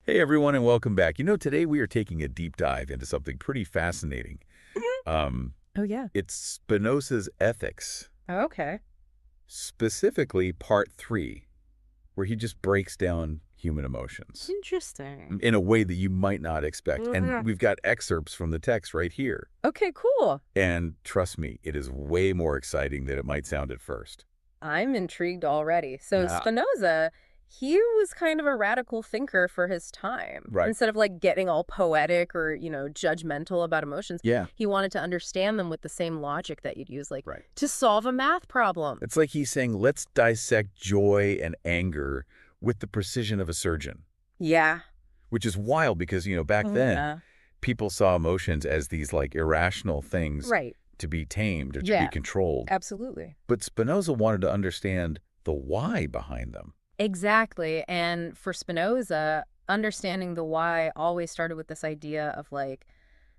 Hey everyone, and welcome back. Today we are taking a deep dive into something pretty fascinating. Mhm. Um, Oh, yeah. it's Spinoza's Ethics, Oh, okay. specifically part 3, where he just breaks down human emotions Interesting. in a way that you might not expect. And Mhm. we've got excerpts from the text right here. Okay, cool. And trust me, it is way more exciting than it might sound at first. I'm intrigued already. So Yeah, Spinoza, he was kind of a radical thinker for his time. right. Instead of like getting all poetic or, judgmental about emotions, Yeah, he wanted to understand them with the same logic that you'd use like right. to solve a math problem. It's like he's saying, let's dissect joy and anger with the precision of a surgeon, Yeah. which is wild because, back Oh, then, yeah. people saw emotions as these like irrational things Right. to be tamed or to be Yeah, controlled. absolutely. But Spinoza wanted to understand the why behind them. Exactly. And for Spinoza, understanding the why always started with this idea of like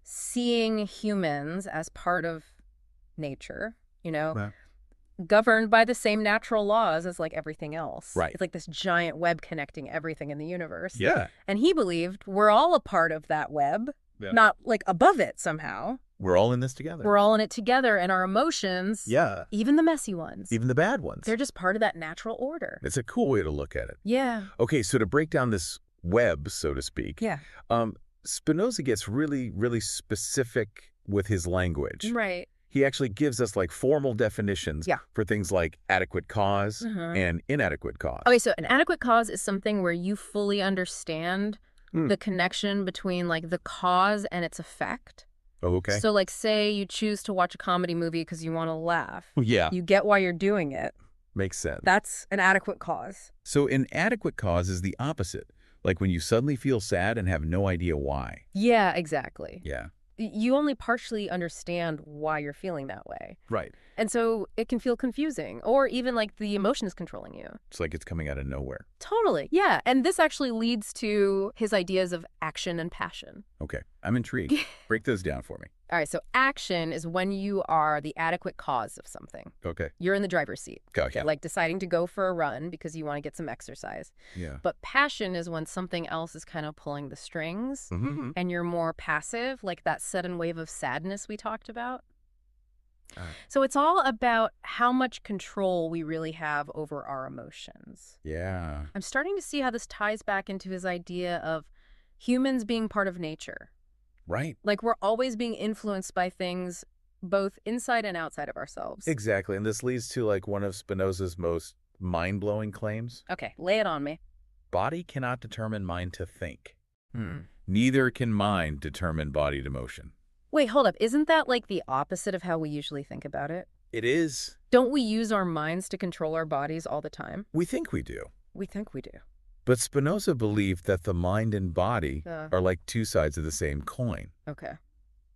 seeing humans as part of nature, Well, governed by the same natural laws as like everything else. right. It's like this giant web connecting everything in the universe. Yeah. And he believed we're all a part of that web, Yeah. not like above it somehow. We're all in this together. We're all in it together, and our emotions, Yeah. even the messy ones, Even the bad ones. they're just part of that natural order. It's a cool way to look at it. Yeah. Okay, so to break down this web, so to speak, Yeah. Spinoza gets really, really specific with his language. Right. He actually gives us like formal definitions Yeah. for things like adequate cause Mhm. and inadequate cause. Okay, so an adequate cause is something where you fully understand Mm. the connection between like the cause and its effect. Oh, okay. So like say you choose to watch a comedy movie because you want to laugh. Yeah, You get why you're doing it. makes sense. That's an adequate cause. So inadequate cause is the opposite, like when you suddenly feel sad and have no idea why. Yeah, exactly. Yeah, You only partially understand why you're feeling that way. right. And so it can feel confusing or even like the emotion is controlling you. It's like it's coming out of nowhere. Totally. Yeah. And this actually leads to his ideas of action and passion. Okay, I'm intrigued. Break those down for me. All right, so action is when you are the adequate cause of something. Okay. You're in the driver's seat, Okay. like deciding to go for a run because you want to get some exercise. Yeah. But passion is when something else is kind of pulling the strings Mm-hmm. and you're more passive, like that sudden wave of sadness we talked about. So it's all about how much control we really have over our emotions. Yeah. I'm starting to see how this ties back into his idea of humans being part of nature. Right. Like we're always being influenced by things both inside and outside of ourselves. Exactly. And this leads to like one of Spinoza's most mind-blowing claims. Okay, lay it on me. Body cannot determine mind to think. Hmm. Neither can mind determine body to motion. Wait, hold up. Isn't that like the opposite of how we usually think about it? It is. Don't we use our minds to control our bodies all the time? We think we do. We think we do. But Spinoza believed that the mind and body Uh, are like two sides of the same coin. okay.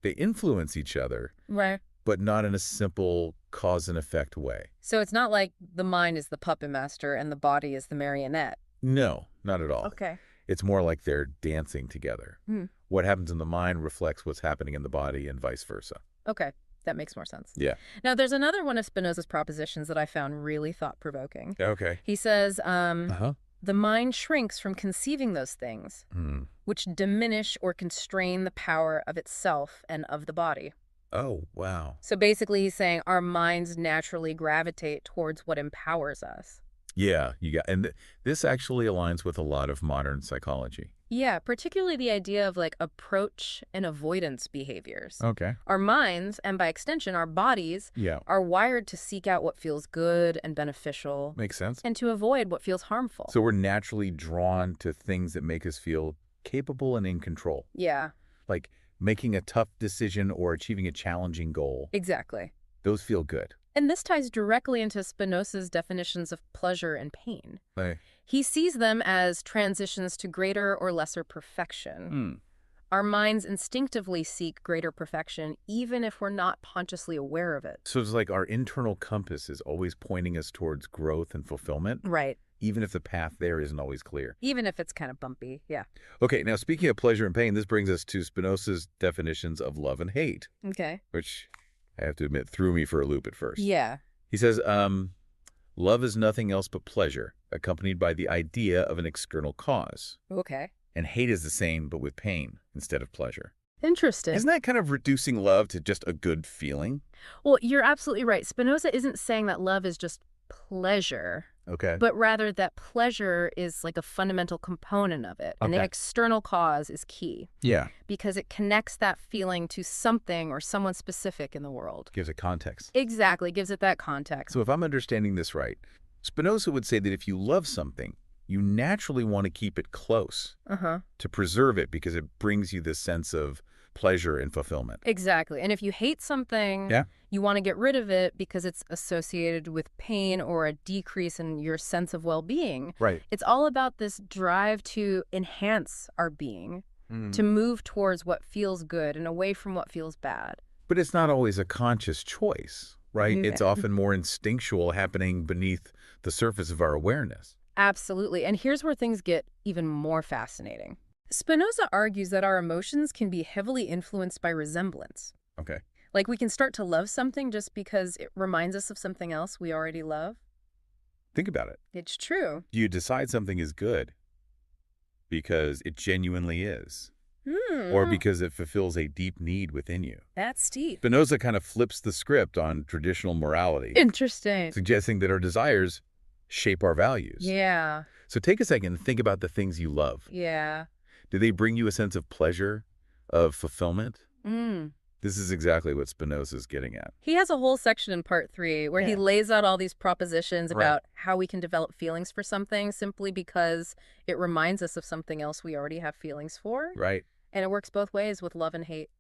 They influence each other, Right. but not in a simple cause and effect way. So it's not like the mind is the puppet master and the body is the marionette. No, not at all. Okay. It's more like they're dancing together. Hmm. What happens in the mind reflects what's happening in the body and vice versa. Okay. That makes more sense. Yeah. Now, there's another one of Spinoza's propositions that I found really thought-provoking. Okay. He says, Uh-huh. the mind shrinks from conceiving those things, Hmm. which diminish or constrain the power of itself and of the body. Oh, wow. So basically, he's saying our minds naturally gravitate towards what empowers us. Yeah, this actually aligns with a lot of modern psychology. Yeah, particularly the idea of like approach and avoidance behaviors. Okay. Our minds, and by extension, our bodies, Yeah, are wired to seek out what feels good and beneficial makes sense. and to avoid what feels harmful. So we're naturally drawn to things that make us feel capable and in control, Yeah, like making a tough decision or achieving a challenging goal. exactly. Those feel good. And this ties directly into Spinoza's definitions of pleasure and pain. Like, He sees them as transitions to greater or lesser perfection. Our minds instinctively seek greater perfection, even if we're not consciously aware of it. So it's like our internal compass is always pointing us towards growth and fulfillment, Right. even if the path there isn't always clear. Even if it's kind of bumpy. Yeah. Okay, now speaking of pleasure and pain, this brings us to Spinoza's definitions of love and hate, Okay. which I have to admit threw me for a loop at first. Yeah. He says, love is nothing else but pleasure, accompanied by the idea of an external cause. Okay. And hate is the same, but with pain instead of pleasure. Interesting. Isn't that kind of reducing love to just a good feeling? Well, you're absolutely right. Spinoza isn't saying that love is just pleasure, Okay. but rather that pleasure is like a fundamental component of it. And the Okay. external cause is key Yeah. because it connects that feeling to something or someone specific in the world. Gives it context. Exactly. Gives it that context. So if I'm understanding this right, Spinoza would say that if you love something, you naturally want to keep it close, Uh-huh. to preserve it because it brings you this sense of pleasure and fulfillment. Exactly. And if you hate something, Yeah. you want to get rid of it because it's associated with pain or a decrease in your sense of well-being. Right. It's all about this drive to enhance our being, to move towards what feels good and away from what feels bad. But it's not always a conscious choice, right? It's Yeah. often more instinctual, happening beneath the surface of our awareness. Absolutely. And here's where things get even more fascinating. Spinoza argues that our emotions can be heavily influenced by resemblance. Okay. Like we can start to love something just because it reminds us of something else we already love. Think about it. It's true. You decide something is good because it genuinely is, or because it fulfills a deep need within you. That's deep. Spinoza kind of flips the script on traditional morality, Interesting. suggesting that our desires shape our values. Yeah. So take a second and think about the things you love. Yeah. Do they bring you a sense of pleasure, of fulfillment? Mm. This is exactly what Spinoza's getting at. He has a whole section in part 3 where he Yeah. lays out all these propositions Right. about how we can develop feelings for something simply because it reminds us of something else we already have feelings for. Right. And it works both ways with love and hate.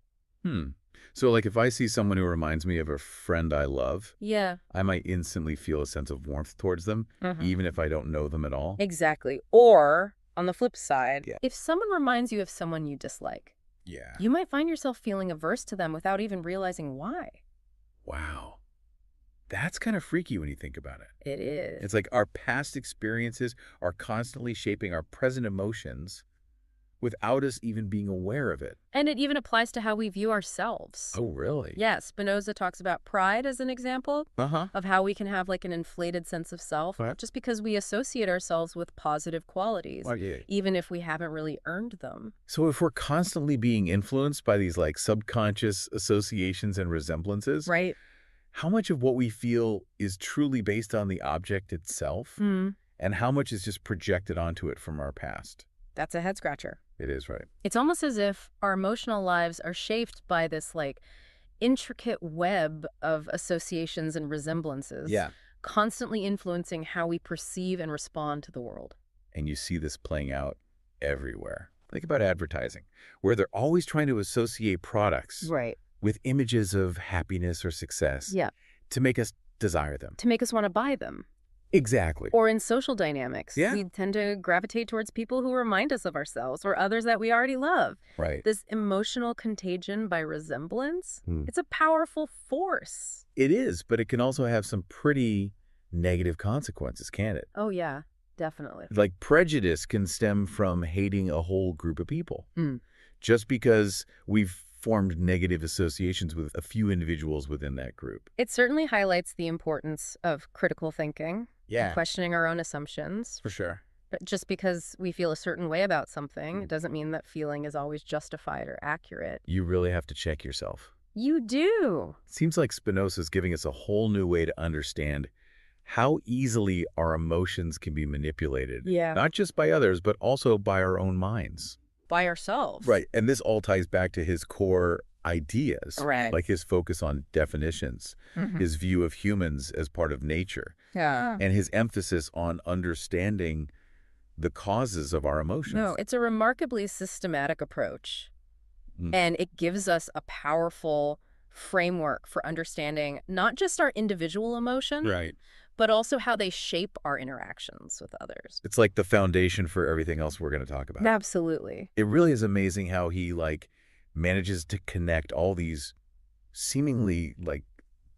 So like if I see someone who reminds me of a friend I love, Yeah. I might instantly feel a sense of warmth towards them, even if I don't know them at all. Exactly. Or, on the flip side, Yeah. if someone reminds you of someone you dislike, Yeah. you might find yourself feeling averse to them without even realizing why. Wow. That's kind of freaky when you think about it. It is. It's like our past experiences are constantly shaping our present emotions without us even being aware of it. And it even applies to how we view ourselves. Oh, really? Yeah, Spinoza talks about pride as an example Uh-huh. of how we can have like an inflated sense of self Right. just because we associate ourselves with positive qualities, Oh, yeah. even if we haven't really earned them. So if we're constantly being influenced by these like subconscious associations and resemblances, Right? how much of what we feel is truly based on the object itself, Mm, and how much is just projected onto it from our past? that's a head scratcher. It is, right? It's almost as if our emotional lives are shaped by this like intricate web of associations and resemblances, constantly influencing how we perceive and respond to the world. And you see this playing out everywhere. Think about advertising, where they're always trying to associate products Right. with images of happiness or success Yeah. to make us desire them. To make us want to buy them. Exactly. Or in social dynamics, Yeah. we tend to gravitate towards people who remind us of ourselves or others that we already love. Right. This emotional contagion by resemblance, Hmm. it's a powerful force. It is, but it can also have some pretty negative consequences, can't it? Oh, yeah, definitely. Like prejudice can stem from hating a whole group of people. Mm. Just because we've formed negative associations with a few individuals within that group. It certainly highlights the importance of critical thinking, and questioning our own assumptions. for sure. But just because we feel a certain way about something, it doesn't mean that feeling is always justified or accurate. You really have to check yourself. You do. Seems like Spinoza's giving us a whole new way to understand how easily our emotions can be manipulated. Yeah. Not just by others, but also by our own minds. By ourselves. Right. And this all ties back to his core ideas. Right. Like his focus on definitions, Mhm. his view of humans as part of nature, Yeah. and his emphasis on understanding the causes of our emotions. No, it's a remarkably systematic approach. Mm. And it gives us a powerful framework for understanding not just our individual emotion, Right. but also how they shape our interactions with others. It's like the foundation for everything else we're going to talk about. Absolutely. It really is amazing how he manages to connect all these seemingly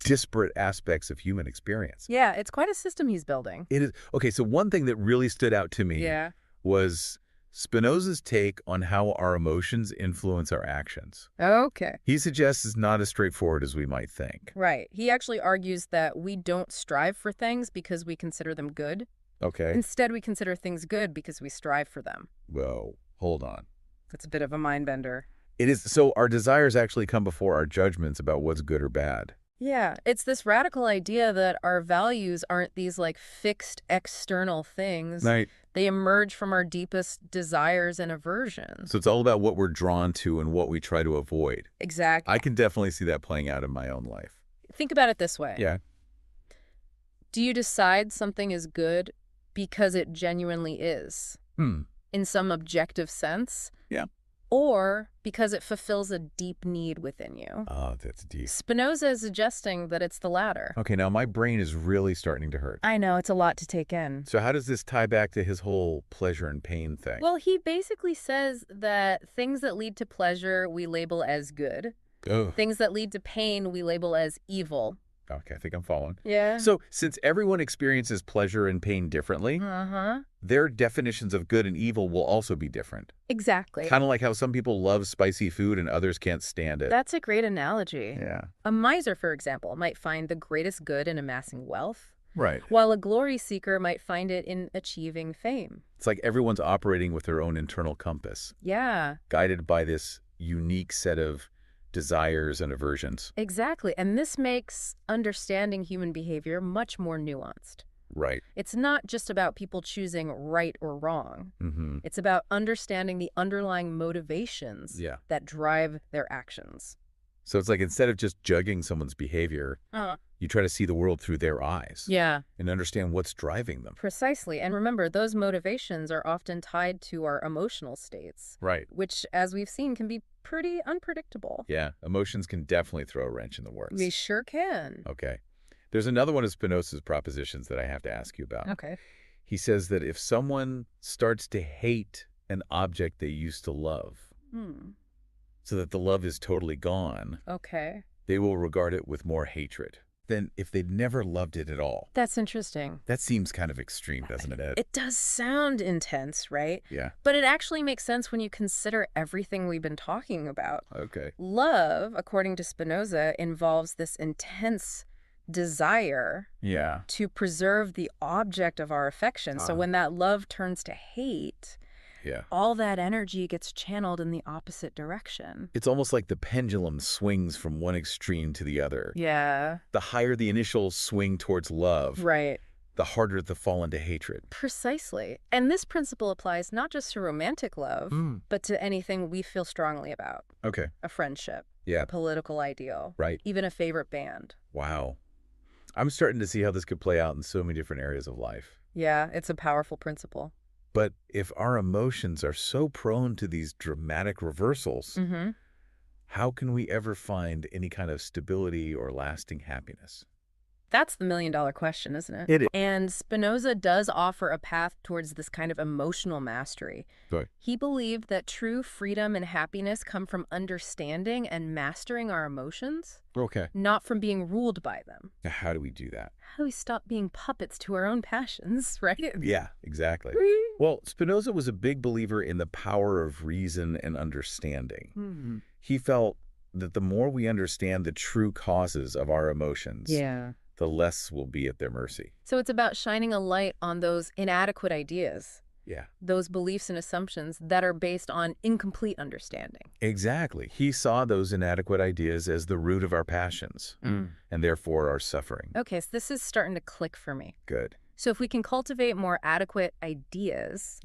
disparate aspects of human experience. Yeah, it's quite a system he's building. It is. Okay, so one thing that really stood out to me Yeah. was Spinoza's take on how our emotions influence our actions. Okay. He suggests it's not as straightforward as we might think. Right. He actually argues that we don't strive for things because we consider them good. Okay. Instead, we consider things good because we strive for them. Whoa. Hold on. That's a bit of a mind bender. It is. So our desires actually come before our judgments about what's good or bad. Yeah, it's this radical idea that our values aren't these like fixed external things. Right. They emerge from our deepest desires and aversions. So it's all about what we're drawn to and what we try to avoid. Exactly. I can definitely see that playing out in my own life. Think about it this way. Yeah. Do you decide something is good because it genuinely is, in some objective sense? Yeah. Or because it fulfills a deep need within you? Oh, that's deep. Spinoza is suggesting that it's the latter. Okay, now my brain is really starting to hurt. I know, it's a lot to take in. So how does this tie back to his whole pleasure and pain thing? Well, he basically says that things that lead to pleasure we label as good. Oh. Things that lead to pain we label as evil. Okay, I think I'm following. Yeah. So since everyone experiences pleasure and pain differently, their definitions of good and evil will also be different. Exactly. Kind of like how some people love spicy food and others can't stand it. That's a great analogy. Yeah. A miser, for example, might find the greatest good in amassing wealth, Right. while a glory seeker might find it in achieving fame. It's like everyone's operating with their own internal compass, Yeah. guided by this unique set of desires and aversions. Exactly. And this makes understanding human behavior much more nuanced. Right. It's not just about people choosing right or wrong. It's about understanding the underlying motivations that drive their actions. So it's like instead of just judging someone's behavior, you try to see the world through their eyes. Yeah. And understand what's driving them. Precisely. And remember, those motivations are often tied to our emotional states. Right. Which, as we've seen, can be pretty unpredictable. Yeah. Emotions can definitely throw a wrench in the works. We sure can. Okay. There's another one of Spinoza's propositions that I have to ask you about. Okay. He says that if someone starts to hate an object they used to love, so that the love is totally gone, Okay. they will regard it with more hatred than if they'd never loved it at all. That's interesting. That seems kind of extreme, doesn't it, Ed? It does sound intense, right? Yeah. But it actually makes sense when you consider everything we've been talking about. Okay. Love, according to Spinoza, involves this intense desire to preserve the object of our affection. So when that love turns to hate, all that energy gets channeled in the opposite direction. It's almost like the pendulum swings from one extreme to the other. Yeah. The higher the initial swing towards love, Right. the harder the fall into hatred. Precisely. And this principle applies not just to romantic love, but to anything we feel strongly about. Okay. A friendship. Yeah. A political ideal. Right. Even a favorite band. Wow. I'm starting to see how this could play out in so many different areas of life. Yeah, it's a powerful principle. But if our emotions are so prone to these dramatic reversals, how can we ever find any kind of stability or lasting happiness? That's the million-dollar question, isn't it? It is. And Spinoza does offer a path towards this kind of emotional mastery. Right. He believed that true freedom and happiness come from understanding and mastering our emotions, Okay. not from being ruled by them. Now, how do we do that? How do we stop being puppets to our own passions, right? Yeah, exactly. Well, Spinoza was a big believer in the power of reason and understanding. He felt that the more we understand the true causes of our emotions, the less we'll be at their mercy. So it's about shining a light on those inadequate ideas. Yeah. Those beliefs and assumptions that are based on incomplete understanding. Exactly. He saw those inadequate ideas as the root of our passions and therefore our suffering. Okay, so this is starting to click for me. Good. So if we can cultivate more adequate ideas,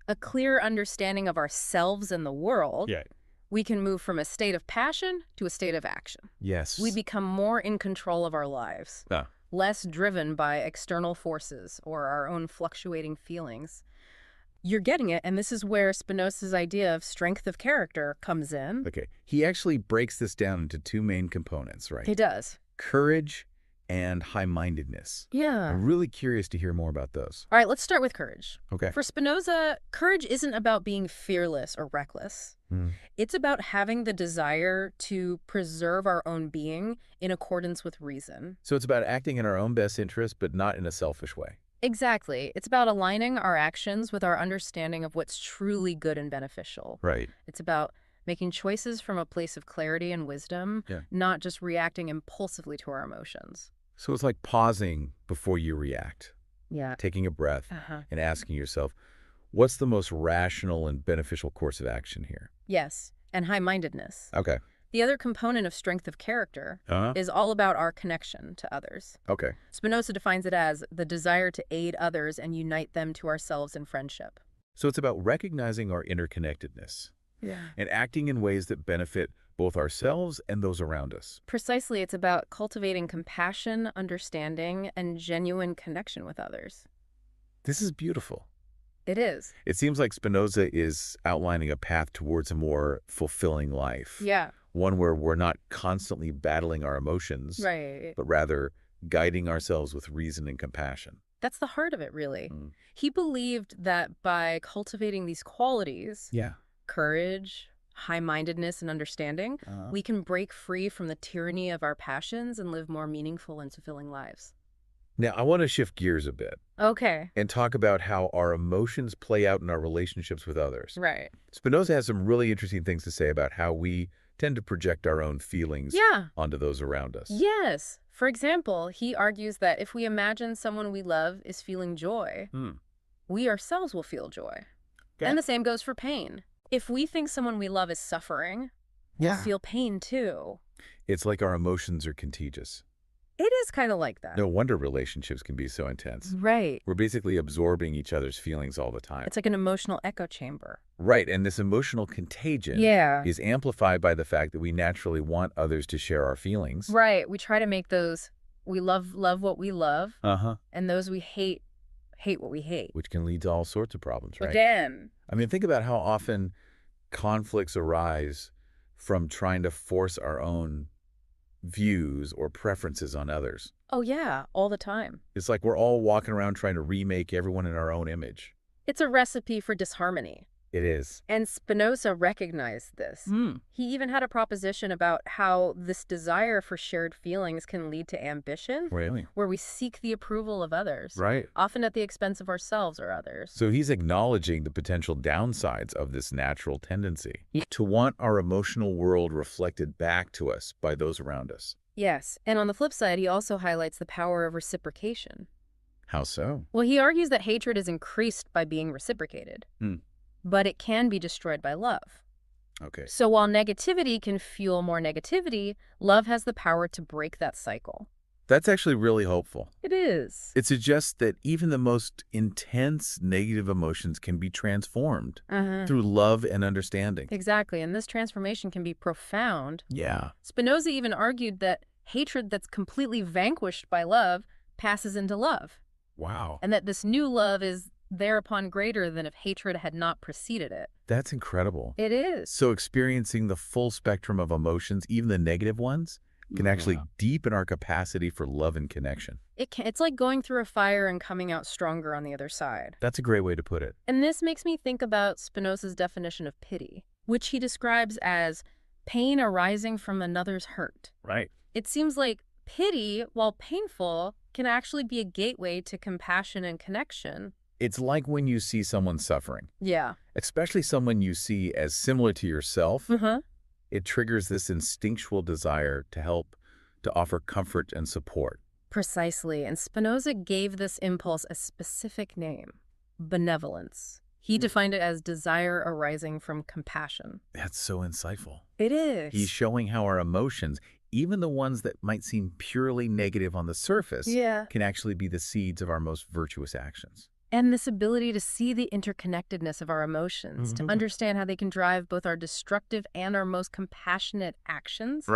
a clear understanding of ourselves and the world, we can move from a state of passion to a state of action. Yes. We become more in control of our lives, less driven by external forces or our own fluctuating feelings. You're getting it, and this is where Spinoza's idea of strength of character comes in. Okay. He actually breaks this down into two main components, right? He does. Courage and high-mindedness. Yeah. I'm really curious to hear more about those. All right, let's start with courage. Okay. For Spinoza, courage isn't about being fearless or reckless. It's about having the desire to preserve our own being in accordance with reason. So it's about acting in our own best interest, but not in a selfish way. Exactly. It's about aligning our actions with our understanding of what's truly good and beneficial. Right. It's about making choices from a place of clarity and wisdom, not just reacting impulsively to our emotions. So it's like pausing before you react. Yeah. Taking a breath and asking yourself, What's the most rational and beneficial course of action here? Yes, and high-mindedness. Okay. The other component of strength of character is all about our connection to others. Okay. Spinoza defines it as the desire to aid others and unite them to ourselves in friendship. So it's about recognizing our interconnectedness and acting in ways that benefit both ourselves and those around us. Precisely, it's about cultivating compassion, understanding, and genuine connection with others. This is beautiful. It is. It seems like Spinoza is outlining a path towards a more fulfilling life. Yeah. One where we're not constantly battling our emotions, but rather guiding ourselves with reason and compassion. That's the heart of it, really. He believed that by cultivating these qualities, courage, high-mindedness, and understanding, we can break free from the tyranny of our passions and live more meaningful and fulfilling lives. Now, I want to shift gears a bit. Okay. And talk about how our emotions play out in our relationships with others. Right. Spinoza has some really interesting things to say about how we tend to project our own feelings onto those around us. Yes. For example, he argues that if we imagine someone we love is feeling joy, we ourselves will feel joy. Okay. And the same goes for pain. If we think someone we love is suffering, we'll feel pain too. It's like our emotions are contagious. It is kind of like that. No wonder relationships can be so intense. Right. We're basically absorbing each other's feelings all the time. It's like an emotional echo chamber. Right, and this emotional contagion is amplified by the fact that we naturally want others to share our feelings. Right. We try to make those we love what we love, and those we hate what we hate. Which can lead to all sorts of problems, right? Again. I mean, think about how often conflicts arise from trying to force our own views or preferences on others. Oh, yeah, all the time. It's like we're all walking around trying to remake everyone in our own image. It's a recipe for disharmony. It is. And Spinoza recognized this. He even had a proposition about how this desire for shared feelings can lead to ambition. Really? Where we seek the approval of others. Right. Often at the expense of ourselves or others. So he's acknowledging the potential downsides of this natural tendency to want our emotional world reflected back to us by those around us. Yes. And on the flip side, he also highlights the power of reciprocation. How so? Well, he argues that hatred is increased by being reciprocated. But it can be destroyed by love. Okay. So while negativity can fuel more negativity, love has the power to break that cycle. That's actually really hopeful. It is. It suggests that even the most intense negative emotions can be transformed through love and understanding. Exactly, and this transformation can be profound. Yeah. Spinoza even argued that hatred that's completely vanquished by love passes into love. Wow. And that this new love is thereupon greater than if hatred had not preceded it. That's incredible. It is. So experiencing the full spectrum of emotions, even the negative ones, can actually deepen our capacity for love and connection. It's like going through a fire and coming out stronger on the other side. That's a great way to put it. And this makes me think about Spinoza's definition of pity, which he describes as pain arising from another's hurt. Right. It seems like pity, while painful, can actually be a gateway to compassion and connection. It's like when you see someone suffering. Yeah. Especially someone you see as similar to yourself. It triggers this instinctual desire to help, to offer comfort and support. Precisely. And Spinoza gave this impulse a specific name, benevolence. He defined it as desire arising from compassion. That's so insightful. It is. He's showing how our emotions, even the ones that might seem purely negative on the surface, can actually be the seeds of our most virtuous actions. And this ability to see the interconnectedness of our emotions, to understand how they can drive both our destructive and our most compassionate actions,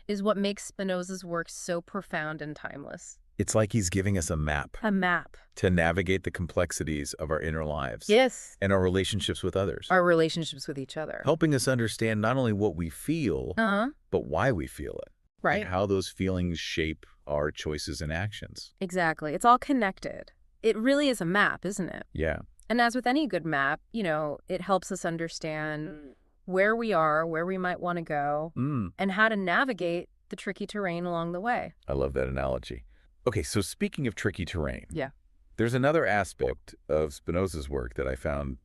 is what makes Spinoza's work so profound and timeless. It's like he's giving us a map. A map. To navigate the complexities of our inner lives. Yes. And our relationships with others. Our relationships with each other. Helping us understand not only what we feel, but why we feel it. Right. And how those feelings shape our choices and actions. Exactly. It's all connected. It really is a map, isn't it? Yeah. And as with any good map, it helps us understand where we are, where we might want to go, and how to navigate the tricky terrain along the way. I love that analogy. Okay, so speaking of tricky terrain, yeah, there's another aspect of Spinoza's work that I found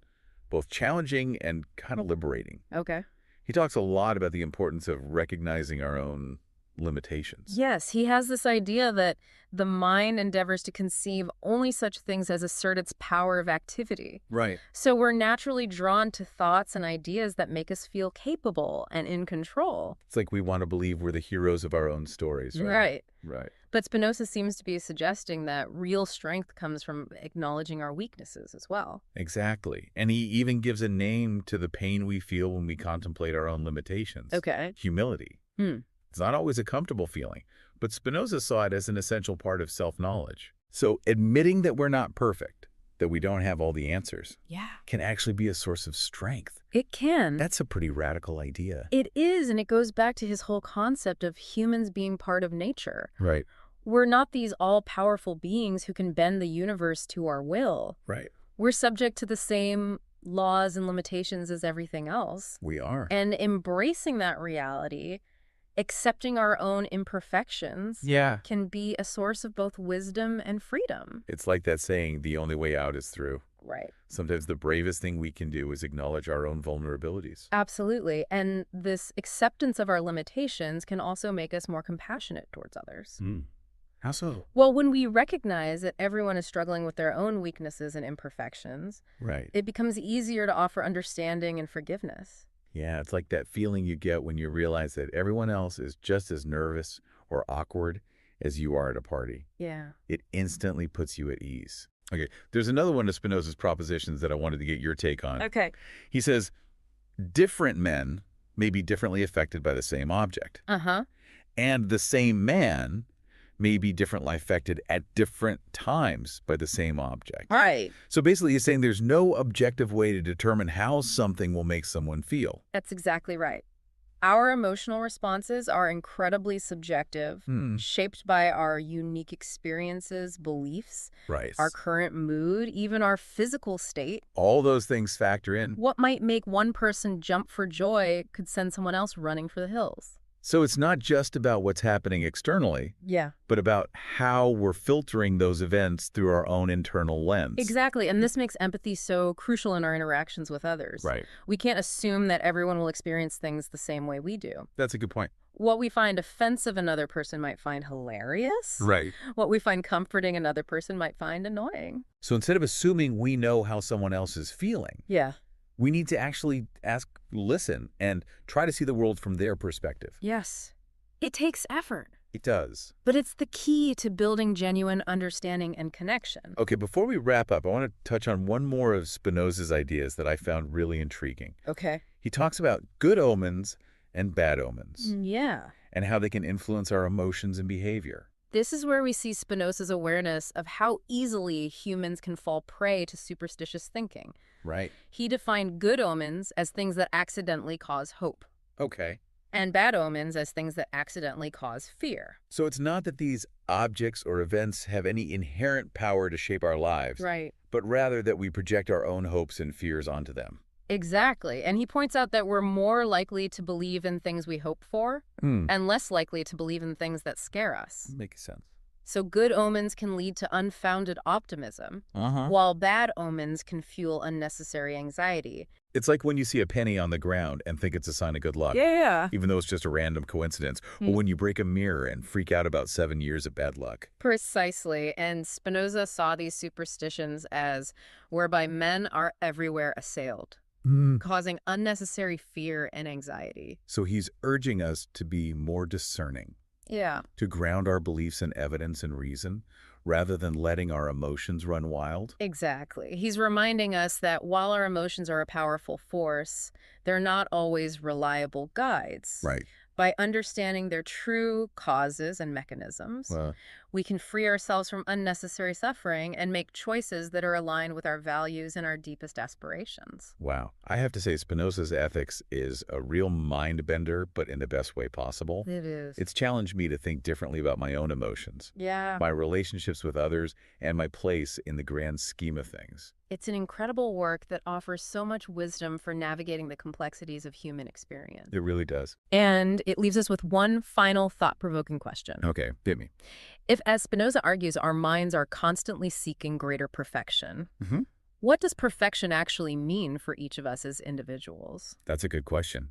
both challenging and kind of liberating. Okay. He talks a lot about the importance of recognizing our own limitations. Yes, he has this idea that the mind endeavors to conceive only such things as assert its power of activity. Right. So we're naturally drawn to thoughts and ideas that make us feel capable and in control. It's like we want to believe we're the heroes of our own stories. Right. Right. But Spinoza seems to be suggesting that real strength comes from acknowledging our weaknesses as well. Exactly. And he even gives a name to the pain we feel when we contemplate our own limitations. Okay. Humility. It's not always a comfortable feeling, but Spinoza saw it as an essential part of self-knowledge. So admitting that we're not perfect, that we don't have all the answers, can actually be a source of strength. It can. That's a pretty radical idea. It is, and it goes back to his whole concept of humans being part of nature. Right. We're not these all-powerful beings who can bend the universe to our will. Right. We're subject to the same laws and limitations as everything else. We are. And embracing that reality, accepting our own imperfections, can be a source of both wisdom and freedom. It's like that saying, the only way out is through. Right. Sometimes the bravest thing we can do is acknowledge our own vulnerabilities. Absolutely. And this acceptance of our limitations can also make us more compassionate towards others. How so? Well, when we recognize that everyone is struggling with their own weaknesses and imperfections, it becomes easier to offer understanding and forgiveness. Yeah, it's like that feeling you get when you realize that everyone else is just as nervous or awkward as you are at a party. Yeah. It instantly puts you at ease. Okay, there's another one of Spinoza's propositions that I wanted to get your take on. Okay. He says, different men may be differently affected by the same object. And the same man may be differently affected at different times by the same object. Right. So basically he's saying there's no objective way to determine how something will make someone feel. That's exactly right. Our emotional responses are incredibly subjective, shaped by our unique experiences, beliefs, our current mood, even our physical state. All those things factor in. What might make one person jump for joy could send someone else running for the hills. So it's not just about what's happening externally, but about how we're filtering those events through our own internal lens. Exactly, and this makes empathy so crucial in our interactions with others. Right. We can't assume that everyone will experience things the same way we do. That's a good point. What we find offensive another person might find hilarious. Right. What we find comforting another person might find annoying. So instead of assuming we know how someone else is feeling, we need to actually listen, and try to see the world from their perspective. Yes. It takes effort. It does. But it's the key to building genuine understanding and connection. Okay, before we wrap up, I want to touch on one more of Spinoza's ideas that I found really intriguing. Okay. He talks about good omens and bad omens. Yeah. And how they can influence our emotions and behavior. This is where we see Spinoza's awareness of how easily humans can fall prey to superstitious thinking. Right. He defined good omens as things that accidentally cause hope. Okay. And bad omens as things that accidentally cause fear. So it's not that these objects or events have any inherent power to shape our lives. Right. But rather that we project our own hopes and fears onto them. Exactly. And he points out that we're more likely to believe in things we hope for and less likely to believe in things that scare us. Makes sense. So good omens can lead to unfounded optimism, while bad omens can fuel unnecessary anxiety. It's like when you see a penny on the ground and think it's a sign of good luck. Yeah. Even though it's just a random coincidence. Or when you break a mirror and freak out about 7 years of bad luck. Precisely. And Spinoza saw these superstitions as whereby men are everywhere assailed, causing unnecessary fear and anxiety. So he's urging us to be more discerning. Yeah. To ground our beliefs in evidence and reason, rather than letting our emotions run wild. Exactly. He's reminding us that while our emotions are a powerful force, they're not always reliable guides. Right. By understanding their true causes and mechanisms, we can free ourselves from unnecessary suffering and make choices that are aligned with our values and our deepest aspirations. Wow. I have to say, Spinoza's ethics is a real mind bender, but in the best way possible. It is. It's challenged me to think differently about my own emotions, my relationships with others, and my place in the grand scheme of things. It's an incredible work that offers so much wisdom for navigating the complexities of human experience. It really does. And it leaves us with one final thought-provoking question. Okay, hit me. If, as Spinoza argues, our minds are constantly seeking greater perfection, what does perfection actually mean for each of us as individuals? That's a good question.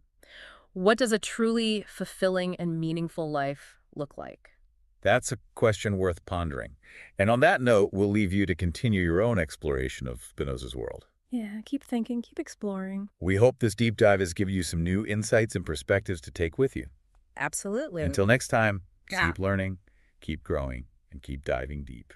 What does a truly fulfilling and meaningful life look like? That's a question worth pondering. And on that note, we'll leave you to continue your own exploration of Spinoza's world. Yeah, keep thinking, keep exploring. We hope this deep dive has given you some new insights and perspectives to take with you. Absolutely. Until next time, Yeah. keep learning, keep growing, and keep diving deep.